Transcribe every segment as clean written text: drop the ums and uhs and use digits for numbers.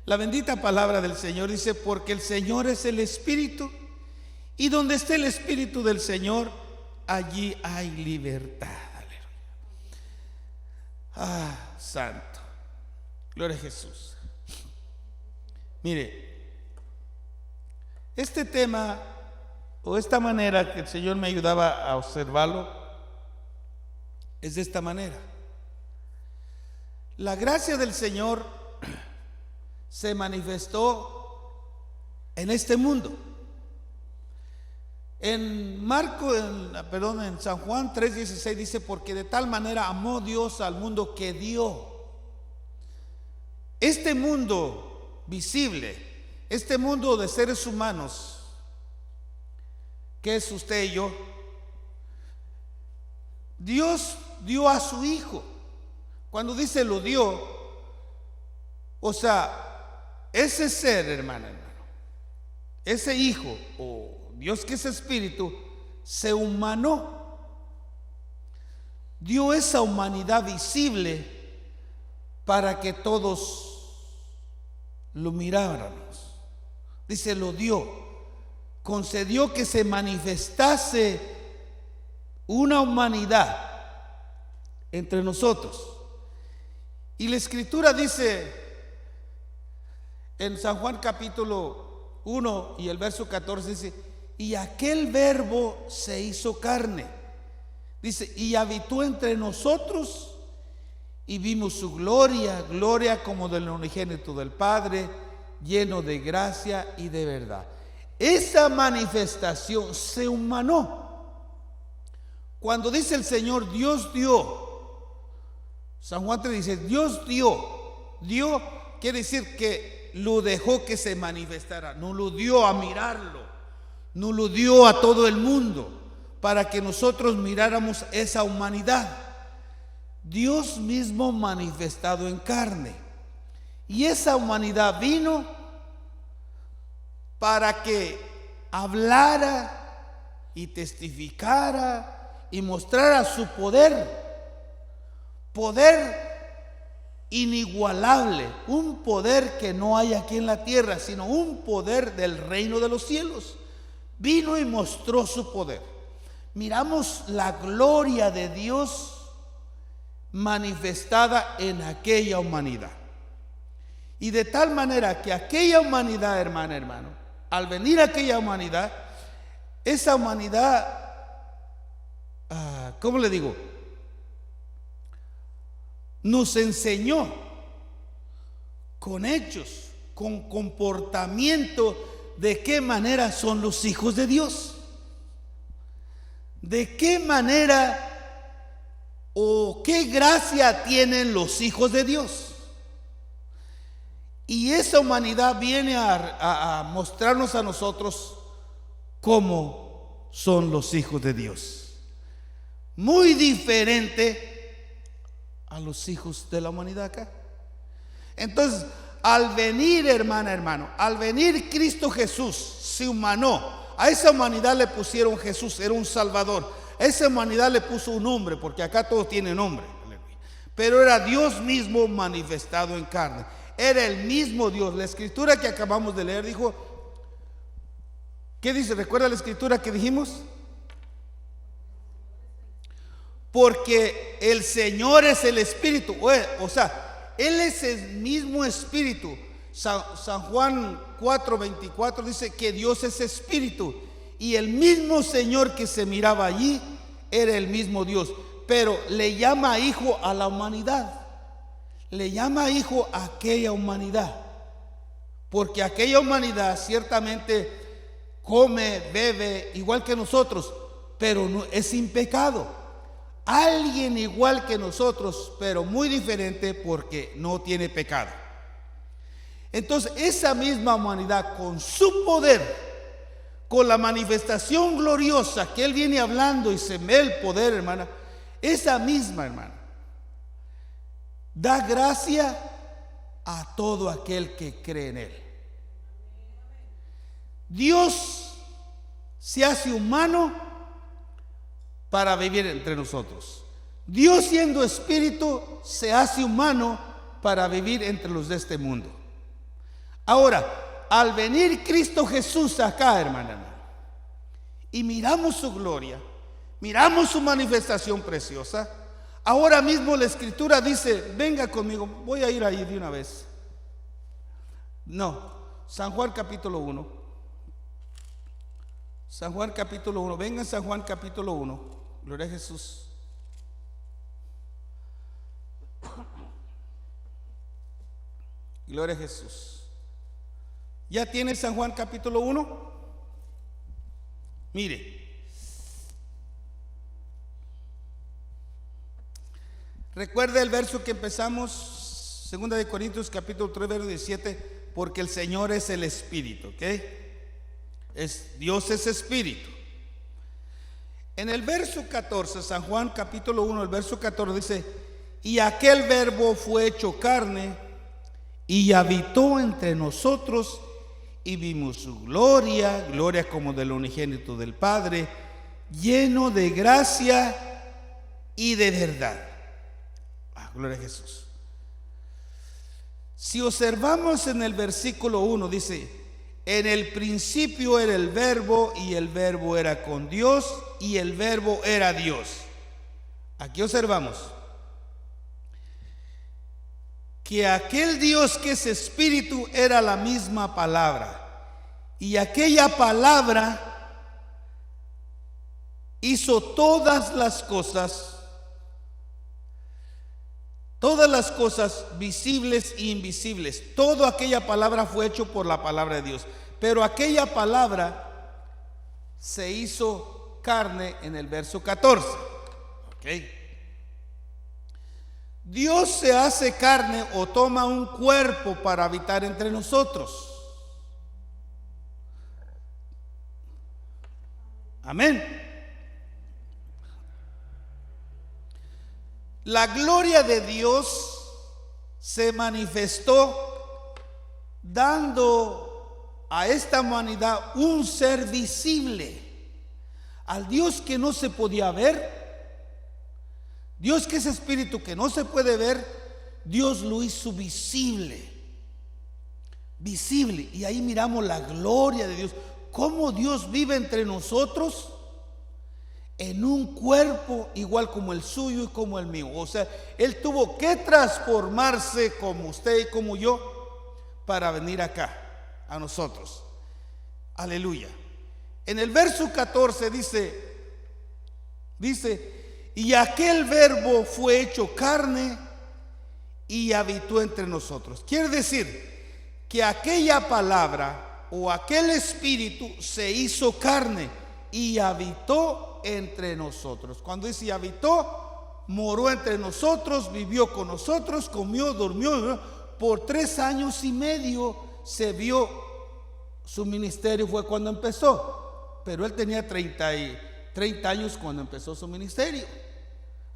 La bendita palabra del Señor dice, porque el Señor es el Espíritu, y donde esté el Espíritu del Señor, allí hay libertad. Santo, gloria a Jesús. Mire, este tema o esta manera que el Señor me ayudaba a observarlo es de esta manera. La gracia del Señor se manifestó en este mundo. En San Juan 3:16 dice, porque de tal manera amó Dios al mundo que dio. Este mundo visible, este mundo de seres humanos, que es usted y yo, Dios dio a su Hijo. Cuando dice lo dio, o sea, ese ser, hermano, ese Hijo, o Dios que es Espíritu, se humanó, dio esa humanidad visible para que todos lo miráramos. Dice, lo dio, concedió que se manifestase una humanidad entre nosotros. Y la Escritura dice en San Juan capítulo 1 y el verso 14, dice, y aquel verbo se hizo carne, dice, y habitó entre nosotros, y vimos su gloria, gloria como del unigénito del Padre, lleno de gracia y de verdad. Esa manifestación se humanó. Cuando dice el Señor, Dios dio, San Juan 3 dice, Dios dio quiere decir que lo dejó que se manifestara, no lo dio a mirarlo, no lo dio a todo el mundo para que nosotros miráramos esa humanidad. Dios mismo manifestado en carne, y esa humanidad vino para que hablara y testificara y mostrara su poder inigualable, un poder que no hay aquí en la tierra, sino un poder del reino de los cielos. Vino y mostró su poder. Miramos la gloria de Dios manifestada en aquella humanidad. Y de tal manera que aquella humanidad, hermano, al venir aquella humanidad, esa humanidad, ¿cómo le digo? Nos enseñó con hechos, con comportamiento, de qué manera son los hijos de Dios, de qué manera o qué gracia tienen los hijos de Dios. Y esa humanidad viene a mostrarnos a nosotros cómo son los hijos de Dios. Muy diferente a los hijos de la humanidad acá. Entonces, al venir, hermano, al venir Cristo Jesús, se humanó. A esa humanidad le pusieron Jesús, era un Salvador. A esa humanidad le puso un nombre, porque acá todo tiene nombre. Pero era Dios mismo manifestado en carne. Era el mismo Dios. La escritura que acabamos de leer dijo, ¿qué dice? ¿Recuerda la escritura que dijimos? Porque el Señor es el Espíritu. O sea, Él es el mismo Espíritu. San Juan 4:24 dice que Dios es Espíritu. Y el mismo Señor que se miraba allí era el mismo Dios. Pero le llama hijo a la humanidad. Le llama hijo a aquella humanidad. Porque aquella humanidad ciertamente come, bebe, igual que nosotros, pero no, es sin pecado. Alguien igual que nosotros, pero muy diferente porque no tiene pecado. Entonces, esa misma humanidad con su poder, con la manifestación gloriosa que Él viene hablando y se ve el poder, hermana, esa misma, hermana, da gracia a todo aquel que cree en Él. Dios se hace humano para vivir entre nosotros. Dios, siendo espíritu, se hace humano para vivir entre los de este mundo. Ahora, al venir Cristo Jesús acá, hermana, y miramos su gloria, miramos su manifestación preciosa, ahora mismo la Escritura dice, venga conmigo, voy a ir ahí de una vez. No, San Juan capítulo 1. San Juan capítulo 1, venga San Juan capítulo 1, gloria a Jesús. Gloria a Jesús. ¿Ya tiene San Juan capítulo 1? Mire, recuerda el verso que empezamos, 2 de Corintios capítulo 3, verso 17, porque el Señor es el Espíritu, ¿ok? Dios es Espíritu. En el verso 14, San Juan capítulo 1, el verso 14 dice, y aquel verbo fue hecho carne y habitó entre nosotros y vimos su gloria, gloria como del unigénito del Padre, lleno de gracia y de verdad. Gloria a Jesús. Si observamos en el versículo 1, dice, en el principio era el verbo y el verbo era con Dios y el verbo era Dios. Aquí observamos que aquel Dios que es Espíritu era la misma palabra, y aquella palabra hizo todas las cosas visibles e invisibles. Toda aquella palabra fue hecho por la palabra de Dios, pero aquella palabra se hizo carne en el verso 14. ¿Okay? Dios se hace carne o toma un cuerpo para habitar entre nosotros. Amén. La gloria de Dios se manifestó dando a esta humanidad un ser visible. Al Dios que no se podía ver, Dios que es Espíritu, que no se puede ver, Dios lo hizo visible. Visible. Y ahí miramos la gloria de Dios. Cómo Dios vive entre nosotros en un cuerpo igual como el suyo y como el mío. O sea, Él tuvo que transformarse como usted y como yo para venir acá a nosotros. Aleluya. En el verso 14 dice, y aquel verbo fue hecho carne y habitó entre nosotros. Quiere decir que aquella palabra o aquel espíritu se hizo carne y habitó entre nosotros. Cuando dice habitó, moró entre nosotros, vivió con nosotros, comió, durmió. Por 3 años y medio se vio su ministerio, fue cuando empezó. Pero él tenía 30 años cuando empezó su ministerio.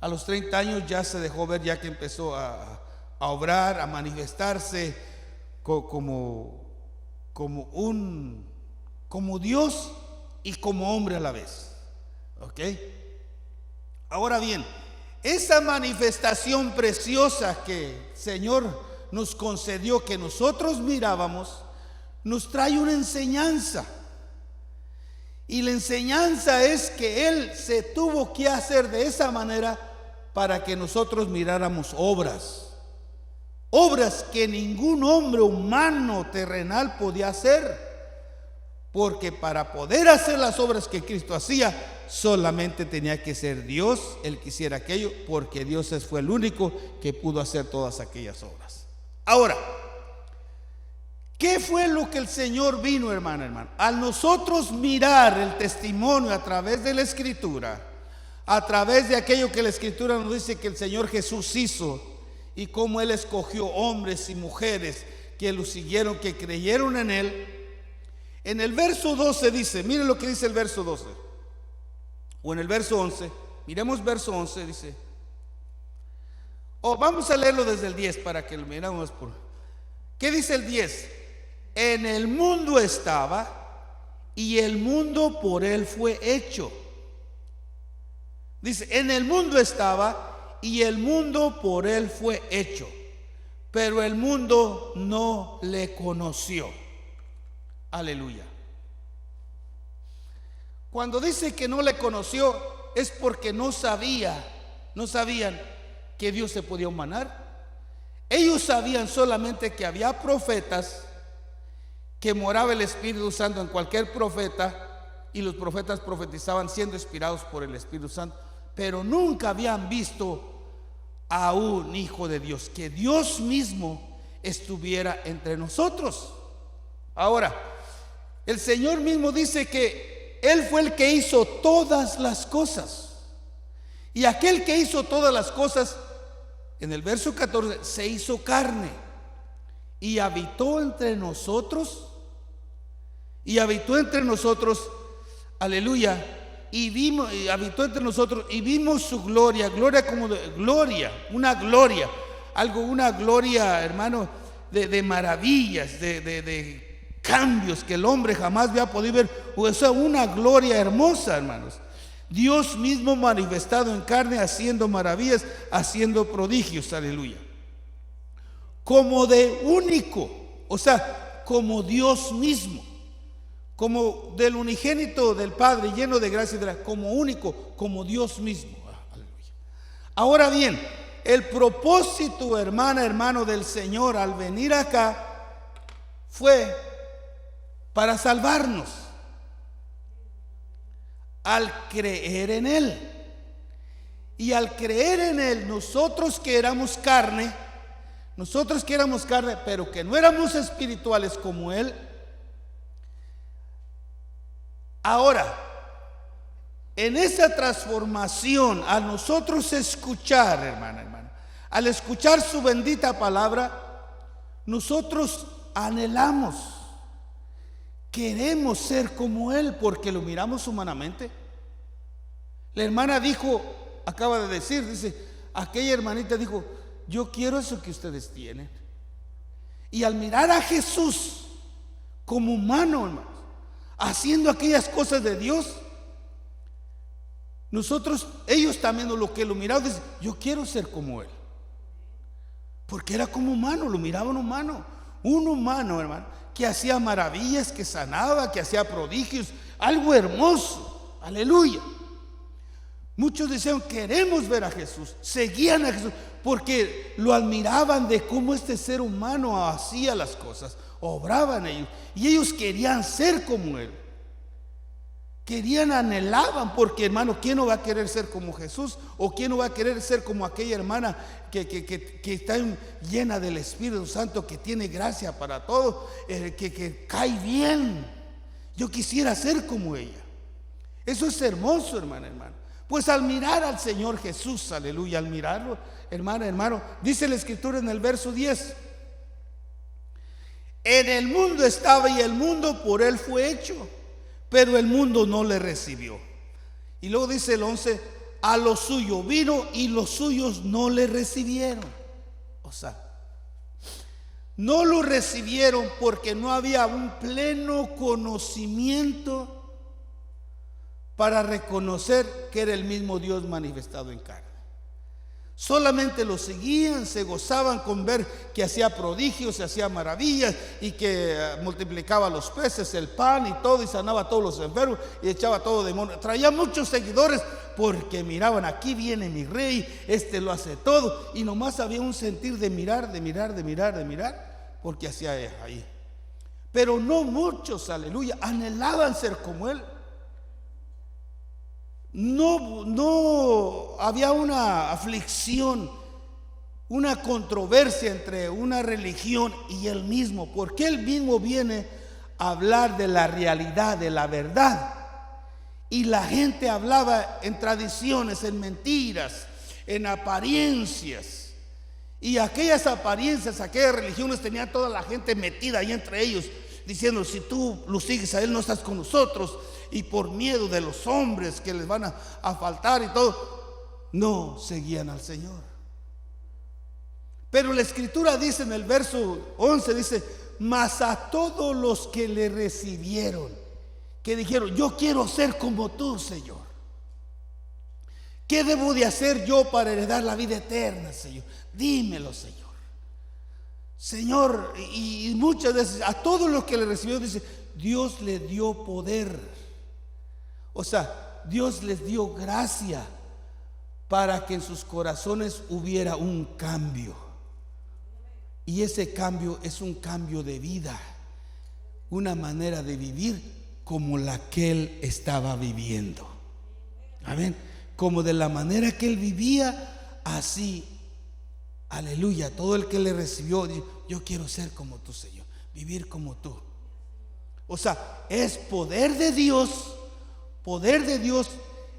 A los 30 años ya se dejó ver, ya que empezó a obrar, a manifestarse como Dios y como hombre a la vez. ¿Ok? Ahora bien, esa manifestación preciosa que el Señor nos concedió, que nosotros mirábamos, nos trae una enseñanza. Y la enseñanza es que Él se tuvo que hacer de esa manera para que nosotros miráramos obras que ningún hombre humano terrenal podía hacer, porque para poder hacer las obras que Cristo hacía, solamente tenía que ser Dios el que hiciera aquello, porque Dios fue el único que pudo hacer todas aquellas obras. Ahora, ¿qué fue lo que el Señor vino, hermano? Al nosotros mirar el testimonio a través de la Escritura, a través de aquello que la Escritura nos dice que el Señor Jesús hizo, y cómo Él escogió hombres y mujeres que lo siguieron, que creyeron en Él. En el verso 12 dice, miren lo que dice el verso 12, o en el verso 11, miremos verso 11, dice, vamos a leerlo desde el 10 para que lo miramos por... ¿Qué dice el 10? En el mundo estaba y el mundo por Él fue hecho. Dice, en el mundo estaba y el mundo por Él fue hecho, pero el mundo no le conoció. Aleluya. Cuando dice que no le conoció, es porque no sabían que Dios se podía humanar. Ellos sabían solamente que había profetas, que moraba el Espíritu Santo en cualquier profeta, y los profetas profetizaban siendo inspirados por el Espíritu Santo, pero nunca habían visto a un hijo de Dios, que Dios mismo estuviera entre nosotros. Ahora, el Señor mismo dice que Él fue el que hizo todas las cosas, y aquel que hizo todas las cosas, en el verso 14, se hizo carne y habitó entre nosotros, aleluya, y habitó entre nosotros, y vimos su gloria, una gloria, hermano, de maravillas, de cambios que el hombre jamás había podido ver. O sea, una gloria hermosa, hermanos. Dios mismo manifestado en carne, haciendo maravillas, haciendo prodigios, aleluya. Como de único, o sea, como Dios mismo, como del unigénito del Padre, lleno de gracia y de gracia, como único, como Dios mismo, aleluya. Ahora bien, el propósito, hermano del Señor al venir acá fue para salvarnos, al creer en Él. Y al creer en Él, nosotros que éramos carne, pero que no éramos espirituales como Él, ahora, en esa transformación, al nosotros escuchar, hermano, al escuchar su bendita palabra, nosotros anhelamos, queremos ser como Él porque lo miramos humanamente. La hermana acaba de decir, aquella hermanita dijo, yo quiero eso que ustedes tienen. Y al mirar a Jesús como humano, hermanos, haciendo aquellas cosas de Dios, ellos también lo que lo miraban, dicen, yo quiero ser como Él. Porque era como humano, lo miraban humano. Un humano, hermano, que hacía maravillas, que sanaba, que hacía prodigios, algo hermoso, aleluya. Muchos decían, queremos ver a Jesús, seguían a Jesús, porque lo admiraban de cómo este ser humano hacía las cosas, obraban ellos, y ellos querían ser como Él. Anhelaban, porque hermano, ¿quién no va a querer ser como Jesús? ¿O quién no va a querer ser como aquella hermana que está llena del Espíritu Santo, que tiene gracia para todo, que cae bien? Yo quisiera ser como ella. Eso es hermoso, hermano. Pues al mirar al Señor Jesús, aleluya, al mirarlo, hermano, dice la Escritura en el verso 10, en el mundo estaba y el mundo por Él fue hecho, pero el mundo no le recibió. Y luego dice el 11, a lo suyo vino y los suyos no le recibieron. O sea, no lo recibieron porque no había un pleno conocimiento para reconocer que era el mismo Dios manifestado en carne. Solamente lo seguían, se gozaban con ver que hacía prodigios, hacía maravillas, y que multiplicaba los peces, el pan y todo, y sanaba a todos los enfermos y echaba todo demonio. Traía muchos seguidores porque miraban, aquí viene mi rey, este lo hace todo, y nomás había un sentir de mirar, porque hacía ahí. Pero no muchos, aleluya, anhelaban ser como Él. No había una aflicción, una controversia entre una religión y Él mismo, porque Él mismo viene a hablar de la realidad, de la verdad. Y la gente hablaba en tradiciones, en mentiras, en apariencias. Y aquellas apariencias, aquellas religiones tenían toda la gente metida ahí entre ellos, diciendo, si tú lo sigues a Él no estás con nosotros. Y por miedo de los hombres que les van a faltar y todo, no seguían al Señor. Pero la Escritura dice en el verso 11, dice, mas a todos los que le recibieron, que dijeron, yo quiero ser como tú, Señor. ¿Qué debo de hacer yo para heredar la vida eterna, Señor? Dímelo, Señor. Señor, y muchas veces a todos los que le recibió dice, Dios le dio poder. O sea, Dios les dio gracia para que en sus corazones hubiera un cambio. Y ese cambio es un cambio de vida, una manera de vivir como la que él estaba viviendo. Amén. Como de la manera que él vivía, así, aleluya, todo el que le recibió dijo, yo quiero ser como tú, Señor, vivir como tú. O sea, es poder de Dios,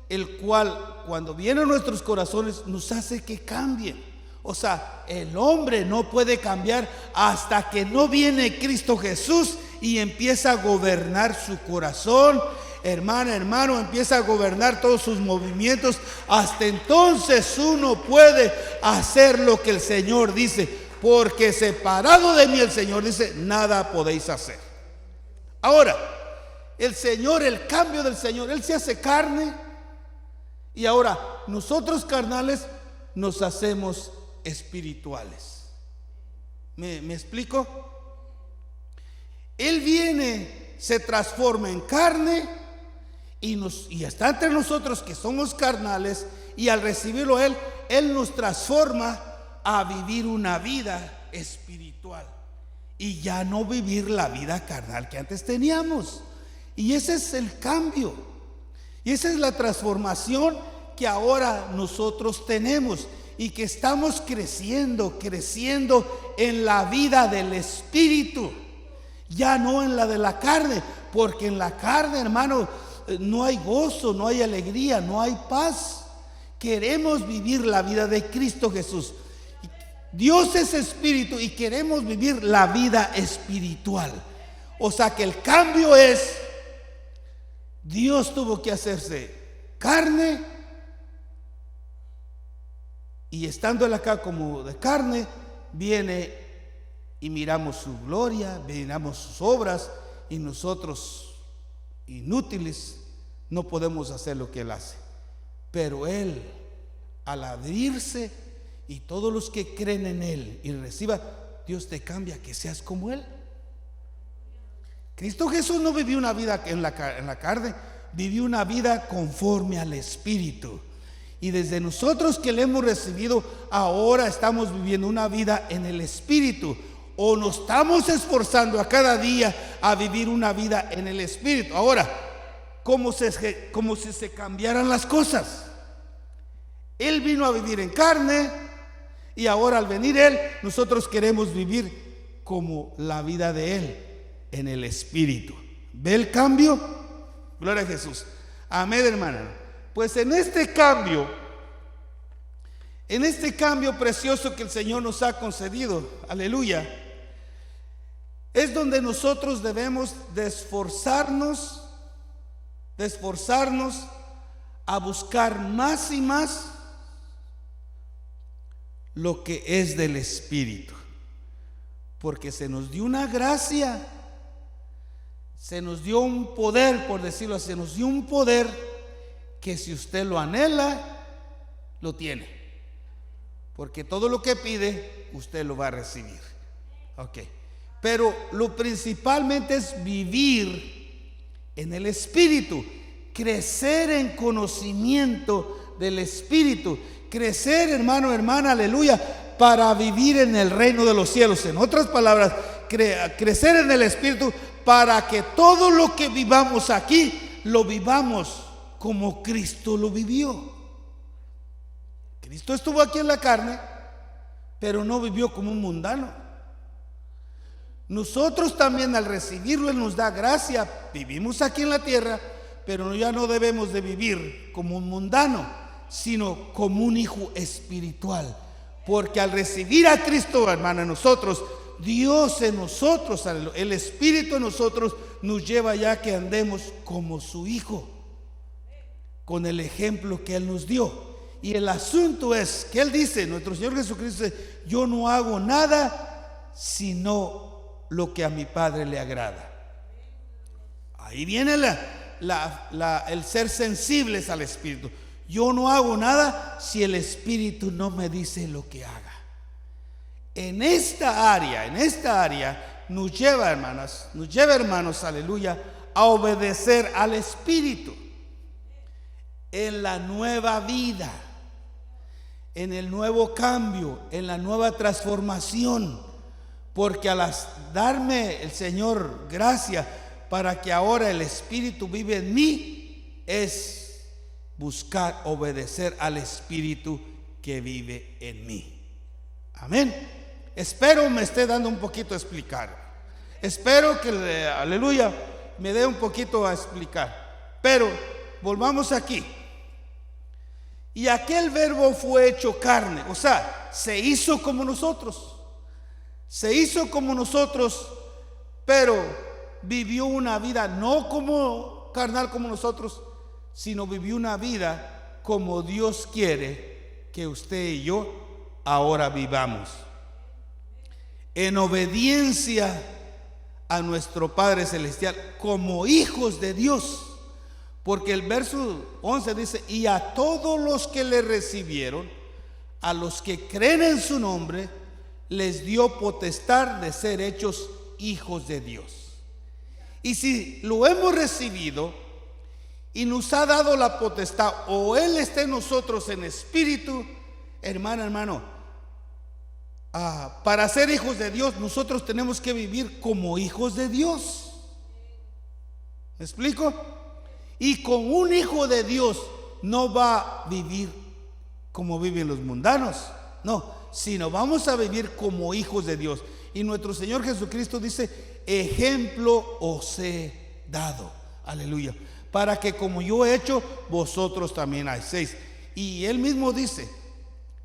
el cual cuando viene a nuestros corazones nos hace que cambien. O sea, el hombre no puede cambiar hasta que no viene Cristo Jesús y empieza a gobernar su corazón. Hermana, hermano, empieza a gobernar todos sus movimientos. Hasta entonces uno puede hacer lo que el Señor dice, porque separado de mí, el Señor dice, nada podéis hacer. Ahora, el Señor, el cambio del Señor, Él se hace carne, y ahora nosotros carnales nos hacemos espirituales. ¿Me explico? Él viene, se transforma en carne y está entre nosotros que somos carnales, y al recibirlo Él nos transforma a vivir una vida espiritual y ya no vivir la vida carnal que antes teníamos. Y ese es el cambio, y esa es la transformación que ahora nosotros tenemos, y que estamos creciendo en la vida del Espíritu, ya no en la de la carne, porque en la carne, hermano, no hay gozo, no hay alegría, no hay paz. Queremos vivir la vida de Cristo Jesús. Dios es espíritu y queremos vivir la vida espiritual. O sea que el cambio es, Dios tuvo que hacerse carne, y estando Él acá como de carne, viene y miramos su gloria, miramos sus obras, y nosotros, inútiles, no podemos hacer lo que Él hace. Pero Él, al abrirse, y todos los que creen en Él y reciban, Dios te cambia, que seas como Él. Cristo Jesús no vivió una vida en la carne, vivió una vida conforme al Espíritu. Y desde nosotros que le hemos recibido, ahora estamos viviendo una vida en el Espíritu, o nos estamos esforzando a cada día a vivir una vida en el Espíritu. Ahora, como si se cambiaran las cosas. Él vino a vivir en carne, y ahora al venir Él, nosotros queremos vivir como la vida de Él en el Espíritu. ¿Ve el cambio? Gloria a Jesús. Amén, hermana. Pues en este cambio precioso que el Señor nos ha concedido, aleluya, es donde nosotros debemos de esforzarnos a buscar más y más lo que es del Espíritu, porque se nos dio una gracia, se nos dio un poder, por decirlo así, se nos dio un poder que si usted lo anhela, lo tiene, porque todo lo que pide, usted lo va a recibir. Ok, pero lo principalmente es vivir en el Espíritu, crecer en conocimiento del Espíritu, crecer, hermano, hermana, aleluya, para vivir en el reino de los cielos. En otras palabras, crecer en el Espíritu para que todo lo que vivamos aquí, lo vivamos como Cristo lo vivió. Cristo estuvo aquí en la carne, pero no vivió como un mundano. Nosotros también, al recibirlo, Él nos da gracia. Vivimos aquí en la tierra, pero ya no debemos de vivir como un mundano, sino como un hijo espiritual. Porque al recibir a Cristo, hermano, en nosotros, Dios en nosotros, el Espíritu en nosotros, nos lleva ya que andemos como su Hijo, con el ejemplo que Él nos dio. Y el asunto es que Él dice, nuestro Señor Jesucristo dice, yo no hago nada sino lo que a mi Padre le agrada. Ahí viene el ser sensibles al Espíritu. Yo no hago nada si el Espíritu no me dice lo que haga. en esta área nos lleva, hermanos, aleluya, a obedecer al Espíritu en la nueva vida, en el nuevo cambio, en la nueva transformación. Porque al darme el Señor gracia para que ahora el Espíritu vive en mí, es buscar obedecer al Espíritu que vive en mí. Amén. Espero me esté dando un poquito a explicar. Espero que, aleluya, me dé un poquito a explicar. Pero volvamos aquí. Y aquel verbo fue hecho carne, o sea, se hizo como nosotros. Se hizo como nosotros, pero vivió una vida no como carnal como nosotros, sino vivió una vida como Dios quiere que usted y yo ahora vivamos. En obediencia a nuestro Padre Celestial, como hijos de Dios. Porque el verso 11 dice: y a todos los que le recibieron, a los que creen en su nombre, les dio potestad de ser hechos hijos de Dios. Y si lo hemos recibido y nos ha dado la potestad, o Él está en nosotros en espíritu, hermano, para ser hijos de Dios, nosotros tenemos que vivir como hijos de Dios. ¿Me explico? Y con un hijo de Dios no va a vivir como viven los mundanos, no, sino vamos a vivir como hijos de Dios. Y nuestro Señor Jesucristo dice: ejemplo os he dado, aleluya, para que como yo he hecho, vosotros también hacéis. Y Él mismo dice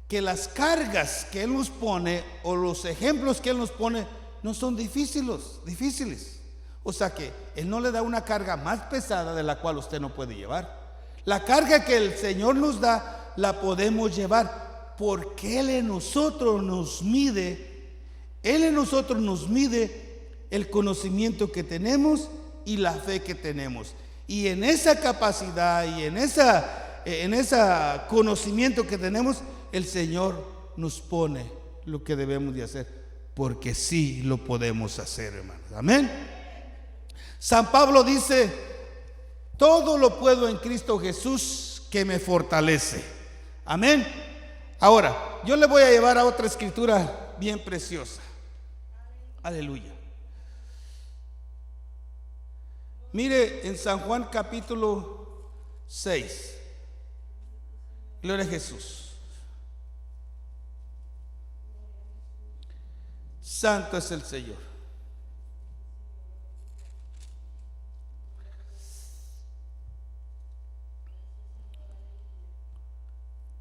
que las cargas que Él nos pone, o los ejemplos que Él nos pone, no son difíciles. O sea que Él no le da una carga más pesada de la cual usted no puede llevar. La carga que el Señor nos da, la podemos llevar, porque Él en nosotros nos mide. Él en nosotros nos mide el conocimiento que tenemos y la fe que tenemos. Y en esa capacidad y en ese conocimiento que tenemos, el Señor nos pone lo que debemos de hacer, porque sí lo podemos hacer, hermanos. Amén. San Pablo dice: todo lo puedo en Cristo Jesús que me fortalece. Amén. Ahora, yo le voy a llevar a otra escritura bien preciosa. Aleluya. Mire en San Juan capítulo 6. Gloria a Jesús. Santo es el Señor.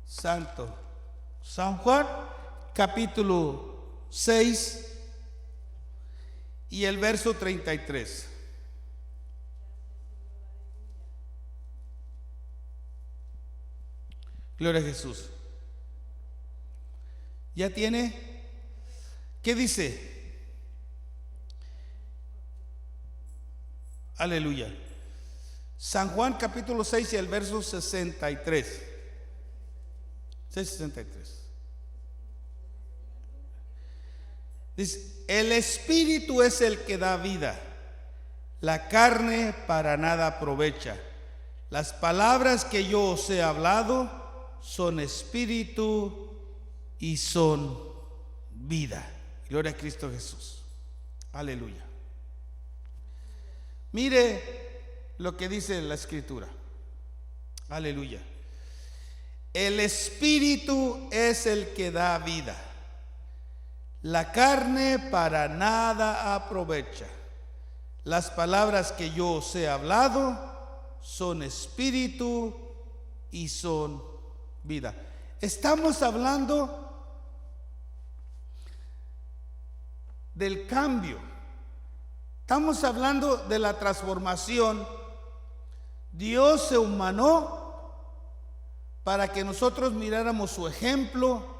Santo. San Juan capítulo 6 y el verso 33. Gloria a Jesús. ¿Ya tiene? ¿Qué dice? Aleluya. San Juan capítulo 6 y el verso 63. 6:63. Dice: el Espíritu es el que da vida, la carne para nada aprovecha. Las palabras que yo os he hablado son espíritu y son vida. Gloria a Cristo Jesús. Aleluya. Mire lo que dice la Escritura. Aleluya. El Espíritu es el que da vida. La carne para nada aprovecha. Las palabras que yo os he hablado son espíritu y son vida. Estamos hablando del cambio. Estamos hablando de la transformación. Dios se humanó para que nosotros miráramos su ejemplo.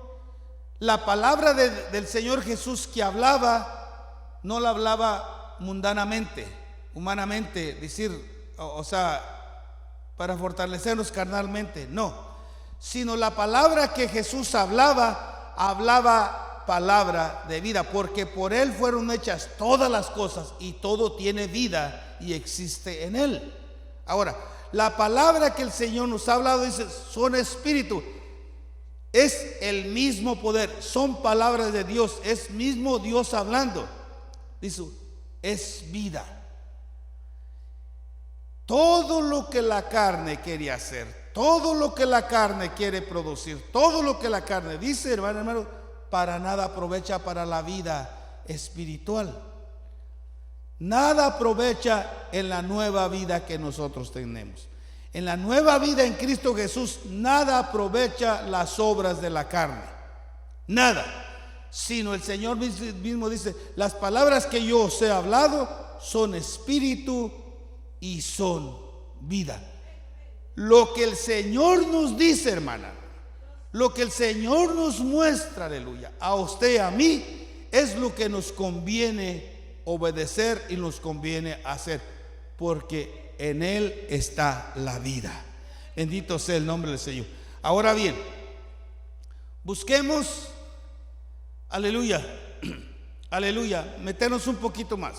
La palabra del Señor Jesús que hablaba, no la hablaba mundanamente, humanamente, decir, o sea, para fortalecernos carnalmente, no, sino la palabra que Jesús hablaba palabra de vida, porque por Él fueron hechas todas las cosas y todo tiene vida y existe en Él. Ahora, la palabra que el Señor nos ha hablado dice, son espíritu. Es el mismo poder, son palabras de Dios, es mismo Dios hablando. Dice, es vida. Todo lo que la carne quiere hacer, todo lo que la carne quiere producir, todo lo que la carne dice, hermano, para nada aprovecha para la vida espiritual. Nada aprovecha en la nueva vida que nosotros tenemos. En la nueva vida en Cristo Jesús, nada aprovecha las obras de la carne. Nada. Sino el Señor mismo dice, las palabras que yo os he hablado son espíritu y son vida. Lo que el Señor nos dice, hermana, lo que el Señor nos muestra, aleluya, a usted y a mí, es lo que nos conviene obedecer y nos conviene hacer, porque en Él está la vida. Bendito sea el nombre del Señor. Ahora bien, busquemos, aleluya, aleluya, meternos un poquito más.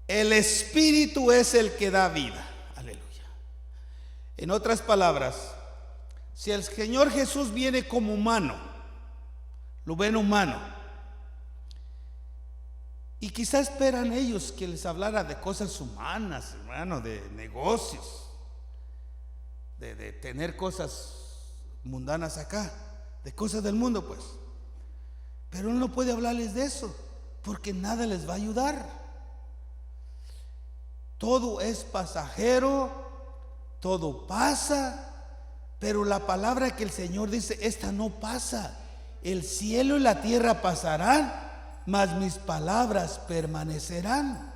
El Espíritu es el que da vida, aleluya. En otras palabras, si el Señor Jesús viene como humano, lo ven humano, y quizás esperan ellos que les hablara de cosas humanas, hermano, de negocios, de tener cosas mundanas acá, de cosas del mundo, pues. Pero Él no puede hablarles de eso, porque nada les va a ayudar. Todo es pasajero, todo pasa, pero la palabra que el Señor dice, esta no pasa. El cielo y la tierra pasarán, mas mis palabras permanecerán.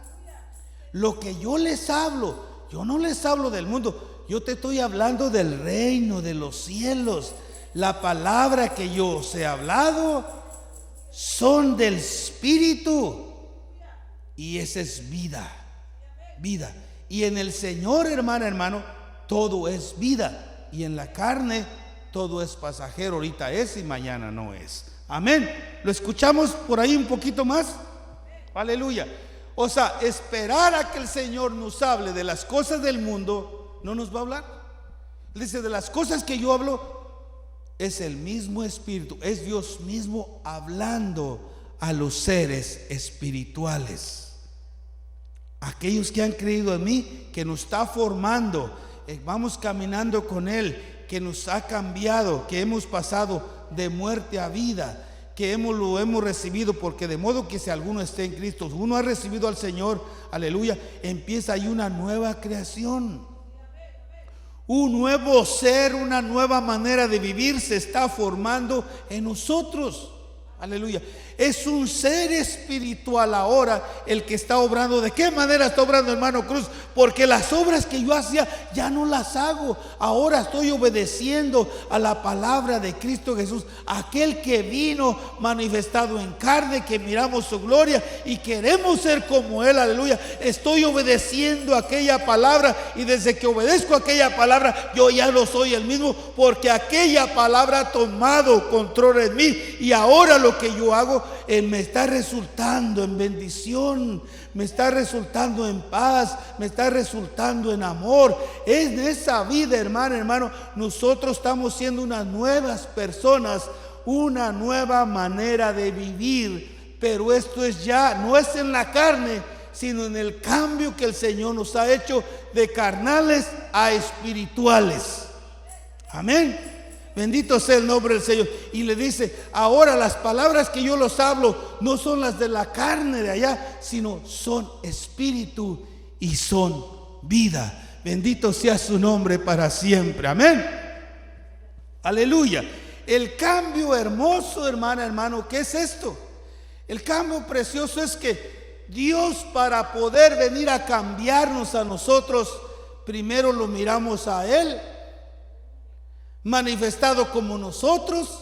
Lo que yo les hablo, yo no les hablo del mundo, yo te estoy hablando del reino, de los cielos. La palabra que yo os he hablado son del Espíritu, y esa es vida, vida. Y en el Señor, hermano, todo es vida, y en la carne todo es pasajero. Ahorita es y mañana no es. Amén. ¿Lo escuchamos por ahí un poquito más? Aleluya. O sea, esperar a que el Señor nos hable de las cosas del mundo, no nos va a hablar. Dice, de las cosas que yo hablo, es el mismo Espíritu, es Dios mismo hablando a los seres espirituales. Aquellos que han creído en mí, que nos está formando, vamos caminando con Él, que nos ha cambiado, que hemos pasado de muerte a vida, que lo hemos recibido, porque de modo que si alguno esté en Cristo, uno ha recibido al Señor, aleluya, empieza ahí una nueva creación, un nuevo ser, una nueva manera de vivir se está formando en nosotros, aleluya. Es un ser espiritual ahora el que está obrando. ¿De qué manera está obrando, hermano Cruz? Porque las obras que yo hacía ya no las hago. Ahora estoy obedeciendo a la palabra de Cristo Jesús, aquel que vino manifestado en carne, que miramos su gloria y queremos ser como Él, aleluya. Estoy obedeciendo aquella palabra, y desde que obedezco aquella palabra, yo ya no soy el mismo, porque aquella palabra ha tomado control en mí, y ahora lo que yo hago me está resultando en bendición, me está resultando en paz, me está resultando en amor. Es de esa vida, hermano, nosotros estamos siendo unas nuevas personas, una nueva manera de vivir. Pero esto es ya, no es en la carne, sino en el cambio que el Señor nos ha hecho de carnales a espirituales. Amén. Bendito sea el nombre del Señor. Y le dice, ahora las palabras que yo los hablo no son las de la carne de allá, sino son espíritu y son vida. Bendito sea su nombre para siempre. Amén. Aleluya. El cambio hermoso, hermano, ¿qué es esto? El cambio precioso es que Dios, para poder venir a cambiarnos a nosotros, primero lo miramos a Él, manifestado como nosotros,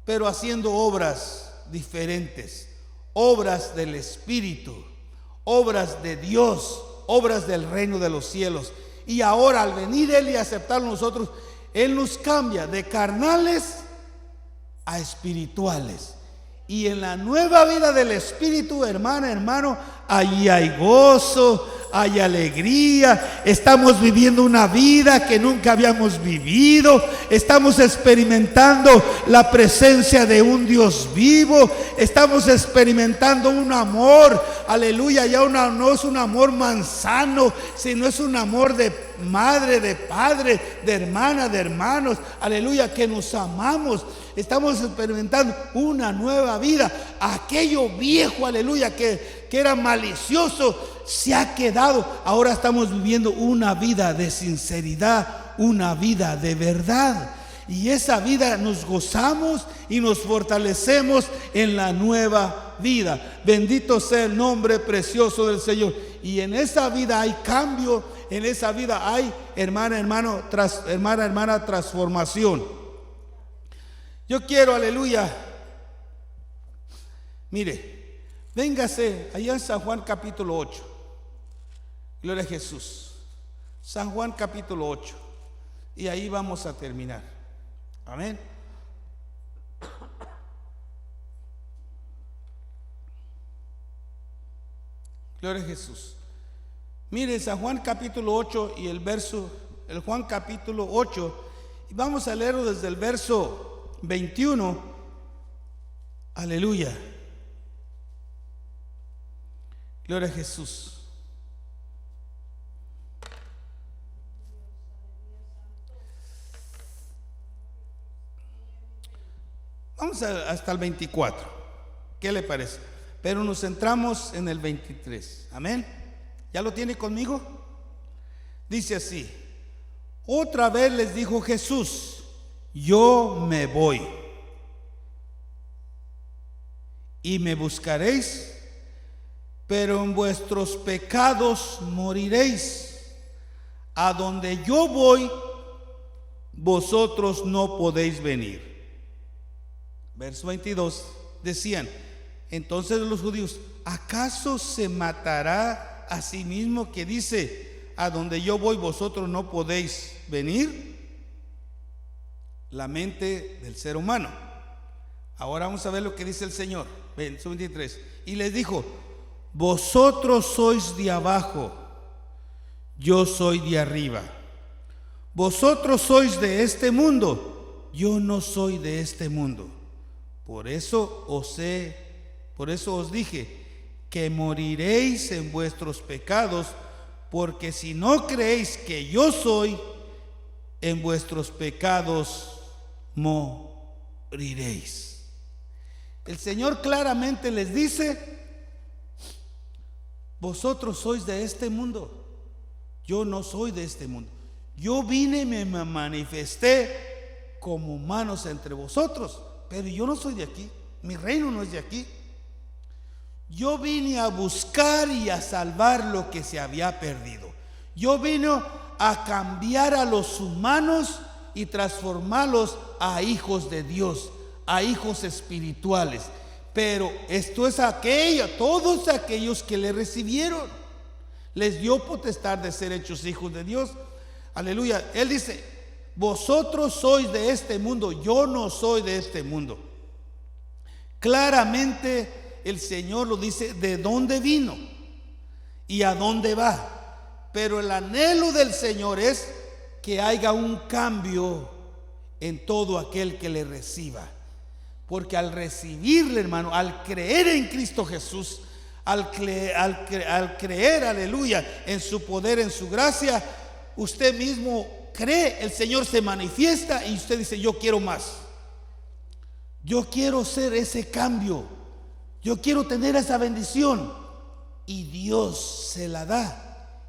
pero haciendo obras diferentes, obras del Espíritu, obras de Dios, obras del reino de los cielos. Y ahora al venir Él y aceptarlo nosotros, Él nos cambia de carnales a espirituales. Y en la nueva vida del Espíritu, hermana, hermano, allí hay gozo, hay alegría. Estamos viviendo una vida que nunca habíamos vivido. Estamos experimentando la presencia de un Dios vivo. Estamos experimentando un amor, aleluya, ya no es un amor manzano, sino es un amor de madre, de padre, de hermana, de hermanos, aleluya, que nos amamos. Estamos experimentando una nueva vida. Aquello viejo, aleluya, que era malicioso, se ha quedado. Ahora estamos viviendo una vida de sinceridad, una vida de verdad. Y esa vida nos gozamos y nos fortalecemos en la nueva vida. Bendito sea el nombre precioso del Señor. Y en esa vida hay cambio, en esa vida hay, hermana, hermana, transformación. Yo quiero, aleluya, mire, véngase allá en San Juan capítulo 8. Gloria a Jesús. San Juan capítulo 8. Y ahí vamos a terminar. Amén. Gloria a Jesús. Mire, San Juan capítulo 8 y el Juan capítulo 8. Y vamos a leerlo desde el verso 21, aleluya, gloria a Jesús. Vamos hasta el 24, ¿qué le parece? Pero nos centramos en el 23, amén. ¿Ya lo tiene conmigo? Dice así: otra vez les dijo Jesús: yo me voy, y me buscaréis, pero en vuestros pecados moriréis. A donde yo voy, vosotros no podéis venir. Verso 22, decían entonces los judíos: ¿acaso se matará a sí mismo que dice: a donde yo voy, vosotros no podéis venir? La mente del ser humano. Ahora vamos a ver lo que dice el Señor. Verso 23. Y les dijo: vosotros sois de abajo, yo soy de arriba. Vosotros sois de este mundo, yo no soy de este mundo. Por eso os dije que moriréis en vuestros pecados, porque si no creéis que yo soy, en vuestros pecados moriréis. El Señor claramente les dice: vosotros sois de este mundo, yo no soy de este mundo. Yo vine y me manifesté como humanos entre vosotros, pero yo no soy de aquí, mi reino no es de aquí. Yo vine a buscar y a salvar lo que se había perdido. Yo vine a cambiar a los humanos y transformarlos a hijos de Dios, a hijos espirituales. Pero esto es todos aquellos que le recibieron, les dio potestad de ser hechos hijos de Dios. Aleluya. Él dice: vosotros sois de este mundo, yo no soy de este mundo. Claramente el Señor lo dice de dónde vino y a dónde va. Pero el anhelo del Señor es que haya un cambio en todo aquel que le reciba. Porque al recibirle, hermano, al creer en Cristo Jesús, al creer, aleluya, en su poder, en su gracia, usted mismo cree, el Señor se manifiesta y usted dice: yo quiero más. Yo quiero ser ese cambio. Yo quiero tener esa bendición. Y Dios se la da.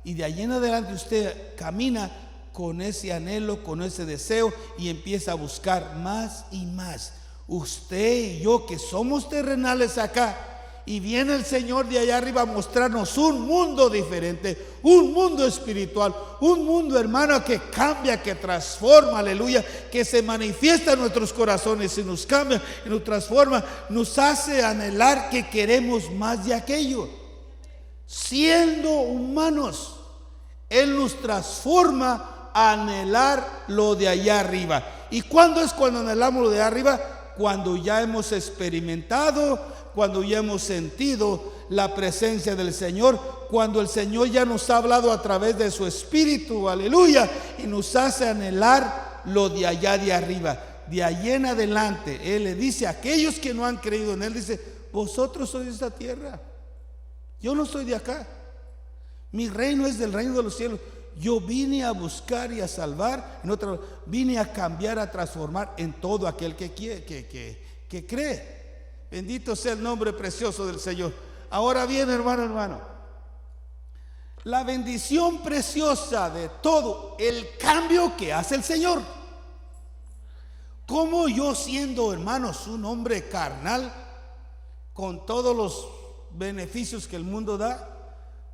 Y de ahí en adelante usted camina con ese anhelo, con ese deseo, y empieza a buscar más y más. Usted y yo, que somos terrenales acá, y viene el Señor de allá arriba a mostrarnos un mundo diferente, un mundo espiritual, un mundo, hermano, que cambia, que transforma, aleluya, que se manifiesta en nuestros corazones y nos cambia y nos transforma, nos hace anhelar que queremos más de aquello. Siendo humanos, Él nos transforma a anhelar lo de allá arriba. ¿Y cuándo es cuando anhelamos lo de arriba? cuando ya hemos experimentado, cuando ya hemos sentido la presencia del Señor, cuando el Señor ya nos ha hablado a través de su Espíritu, aleluya, y nos hace anhelar lo de allá de arriba. De allí en adelante, Él le dice a aquellos que no han creído en Él, dice: vosotros sois de esta tierra, yo no soy de acá, mi reino es del reino de los cielos. Yo vine a buscar y a salvar, vine a cambiar, a transformar en todo aquel que cree. Bendito sea el nombre precioso del Señor. Ahora bien, hermano, la bendición preciosa de todo el cambio que hace el Señor. Como yo, siendo, hermanos, un hombre carnal, con todos los beneficios que el mundo da,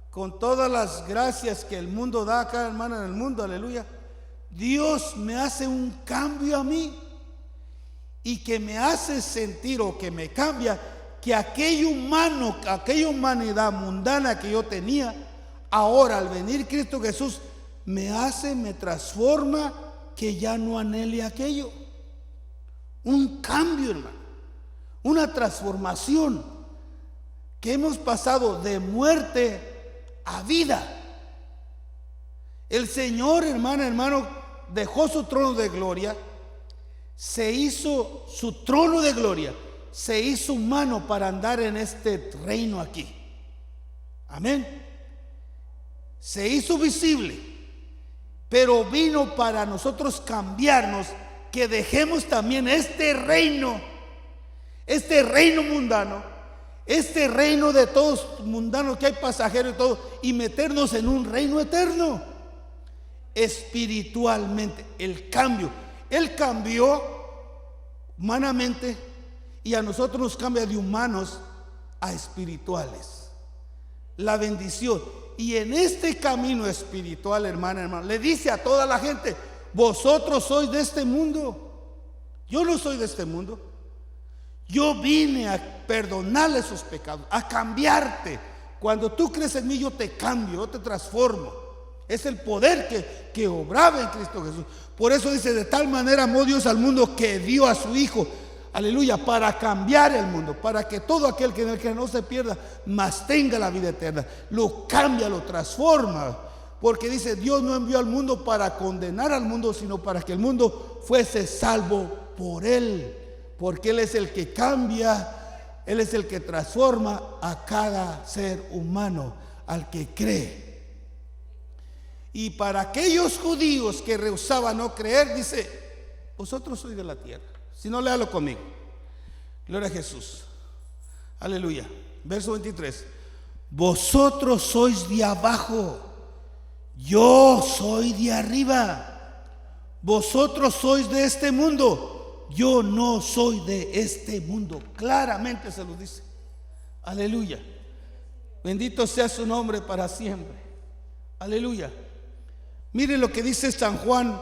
con todas las gracias que el mundo da a cada hermano en el mundo, aleluya, Dios me hace un cambio a mí, y que me hace sentir, o que me cambia, que aquella humanidad mundana que yo tenía, ahora al venir Cristo Jesús, me transforma, que ya no anhele aquello. Un cambio, hermano, una transformación, que hemos pasado de muerte a vida. El Señor, hermano, dejó su trono de gloria, se hizo su trono de gloria, se hizo humano para andar en este reino aquí. Amén. Se hizo visible, pero vino para nosotros cambiarnos, que dejemos también este reino mundano, este reino de todos mundanos, que hay pasajeros y todo, y meternos en un reino eterno. Espiritualmente, el cambio. Él cambió humanamente, y a nosotros nos cambia de humanos a espirituales. La bendición. Y en este camino espiritual, hermano, le dice a toda la gente: vosotros sois de este mundo, yo no soy de este mundo. Yo vine a perdonarle sus pecados, a cambiarte. Cuando tú crees en mí, yo te cambio, yo te transformo. Es el poder que obraba en Cristo Jesús. Por eso dice: de tal manera amó Dios al mundo, que dio a su Hijo, aleluya, para cambiar el mundo, para que todo aquel que en el que no se pierda, mas tenga la vida eterna. Lo cambia, lo transforma. Porque dice: Dios no envió al mundo para condenar al mundo, sino para que el mundo fuese salvo por Él. Porque Él es el que cambia, Él es el que transforma a cada ser humano, al que cree. Y para aquellos judíos que rehusaban no creer, dice: vosotros sois de la tierra. Si no, léalo conmigo. Gloria a Jesús. Aleluya. Verso 23. Vosotros sois de abajo, yo soy de arriba. Vosotros sois de este mundo, yo no soy de este mundo. Claramente se lo dice. Aleluya. Bendito sea su nombre para siempre. Aleluya. Mire lo que dice San Juan.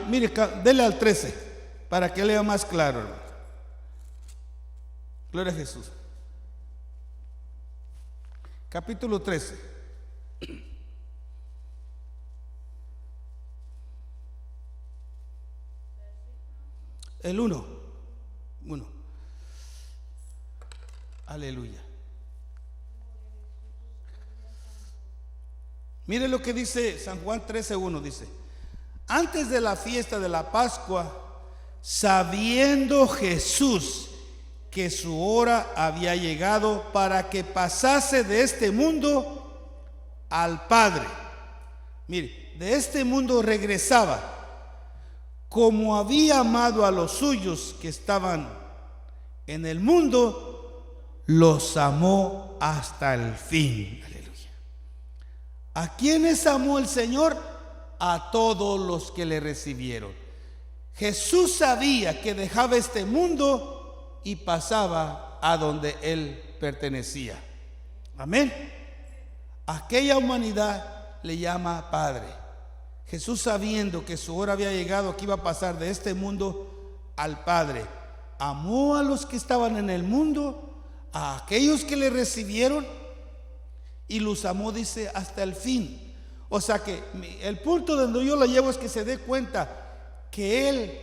Mire, dele al 13 para que lea más claro, hermano. Gloria a Jesús. Capítulo 13. El 1. Aleluya. Mire lo que dice San Juan 13:1. Dice: antes de la fiesta de la Pascua, sabiendo Jesús que su hora había llegado para que pasase de este mundo al Padre. Mire, de este mundo regresaba. Como había amado a los suyos que estaban en el mundo, los amó hasta el fin. Aleluya. ¿A quiénes amó el Señor? A todos los que le recibieron. Jesús sabía que dejaba este mundo y pasaba a donde Él pertenecía. Amén. Aquella humanidad le llama Padre. Jesús, sabiendo que su hora había llegado, que iba a pasar de este mundo al Padre, amó a los que estaban en el mundo, a aquellos que le recibieron, y los amó, dice, hasta el fin. O sea que el punto donde yo lo llevo es que se dé cuenta que Él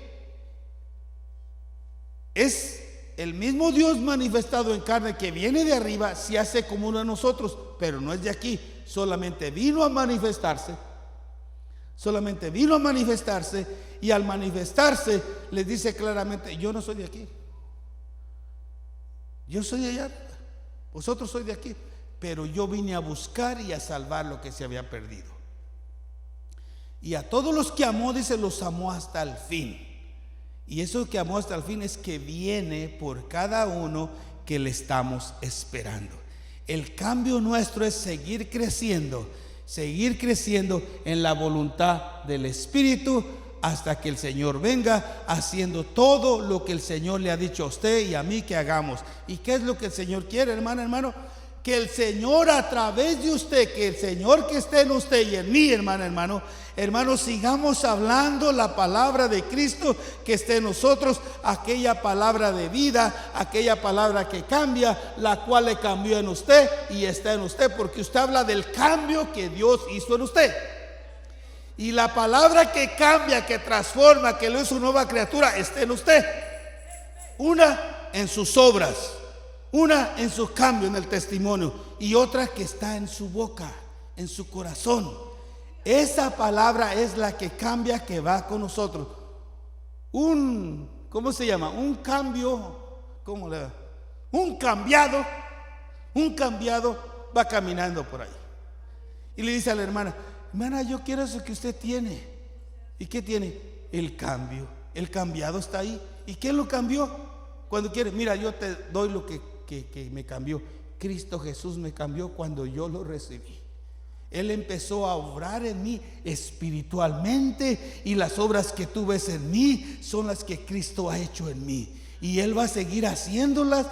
Es el mismo Dios manifestado en carne que viene de arriba, se hace como uno de nosotros, pero no es de aquí. Solamente vino a manifestarse. Solamente vino a manifestarse, y al manifestarse les dice claramente: yo no soy de aquí, yo soy de allá, vosotros sois de aquí, pero yo vine a buscar y a salvar lo que se había perdido. Y a todos los que amó, dice, los amó hasta el fin. Y eso que amó hasta el fin es que viene por cada uno que le estamos esperando. El cambio nuestro es seguir creciendo en la voluntad del Espíritu, hasta que el Señor venga, haciendo todo lo que el Señor le ha dicho a usted y a mí que hagamos. ¿Y qué es lo que el Señor quiere, hermano? Que el Señor, a través de usted, que el Señor que esté en usted y en mí, hermano, sigamos hablando la palabra de Cristo que esté en nosotros, aquella palabra de vida, aquella palabra que cambia, la cual le cambió en usted y está en usted, porque usted habla del cambio que Dios hizo en usted. Y la palabra que cambia, que transforma, que lo hizo nueva criatura, está en usted. Una en sus obras, una en su cambio, en el testimonio, y otra que está en su boca, en su corazón. Esa palabra es la que cambia, que va con nosotros. ¿Cómo se llama? Un cambio, un cambiado va caminando por ahí. Y le dice a la hermana: hermana, yo quiero eso que usted tiene. ¿Y qué tiene? El cambio. El cambiado está ahí. ¿Y quién lo cambió? Cuando quiere, mira, yo te doy lo que me cambió. Cristo Jesús me cambió cuando yo lo recibí. Él empezó a obrar en mí espiritualmente, y las obras que tú ves en mí son las que Cristo ha hecho en mí. Y Él va a seguir haciéndolas,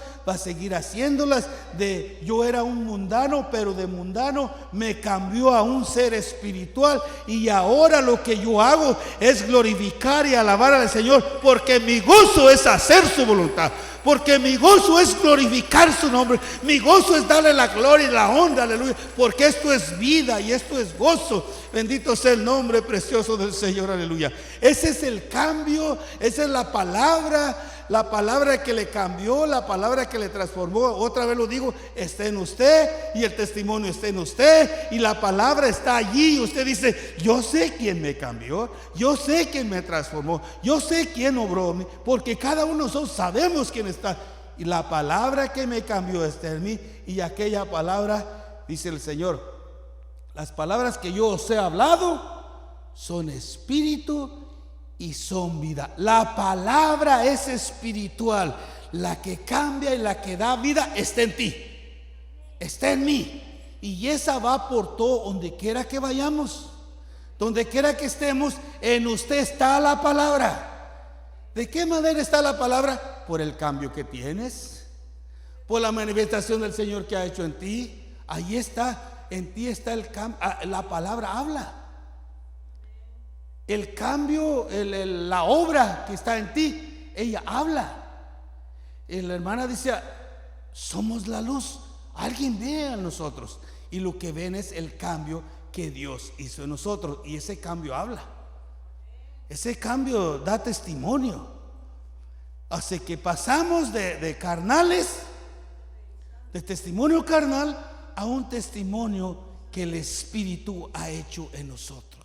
yo era un mundano, pero de mundano me cambió a un ser espiritual, y ahora lo que yo hago es glorificar y alabar al Señor, porque mi gozo es hacer su voluntad, porque mi gozo es glorificar su nombre, mi gozo es darle la gloria y la honra, aleluya, porque esto es vida y esto es gozo. Bendito sea el nombre precioso del Señor, aleluya. Ese es el cambio, esa es la palabra que le cambió, la palabra que le transformó. Otra vez lo digo, está en usted, y el testimonio está en usted, y la palabra está allí. Y usted dice: yo sé quién me cambió, yo sé quién me transformó, yo sé quién obró, porque cada uno de nosotros sabemos quién está. Y la palabra que me cambió está en mí, y aquella palabra, dice el Señor: las palabras que yo os he hablado son espíritu y son vida. La palabra es espiritual. La que cambia y la que da vida está en ti, está en mí. Y esa va por todo, donde quiera que vayamos, donde quiera que estemos, en usted está la palabra. ¿De qué manera está la palabra? Por el cambio que tienes, por la manifestación del Señor que ha hecho en ti. Ahí está. En ti está el cambio. La palabra habla. El cambio, la obra que está en ti, ella habla. Y la hermana dice: somos la luz. Alguien ve a nosotros, y lo que ven es el cambio que Dios hizo en nosotros. Y ese cambio habla. Ese cambio da testimonio. Así que pasamos de carnales, de testimonio carnal, a un testimonio que el Espíritu ha hecho en nosotros.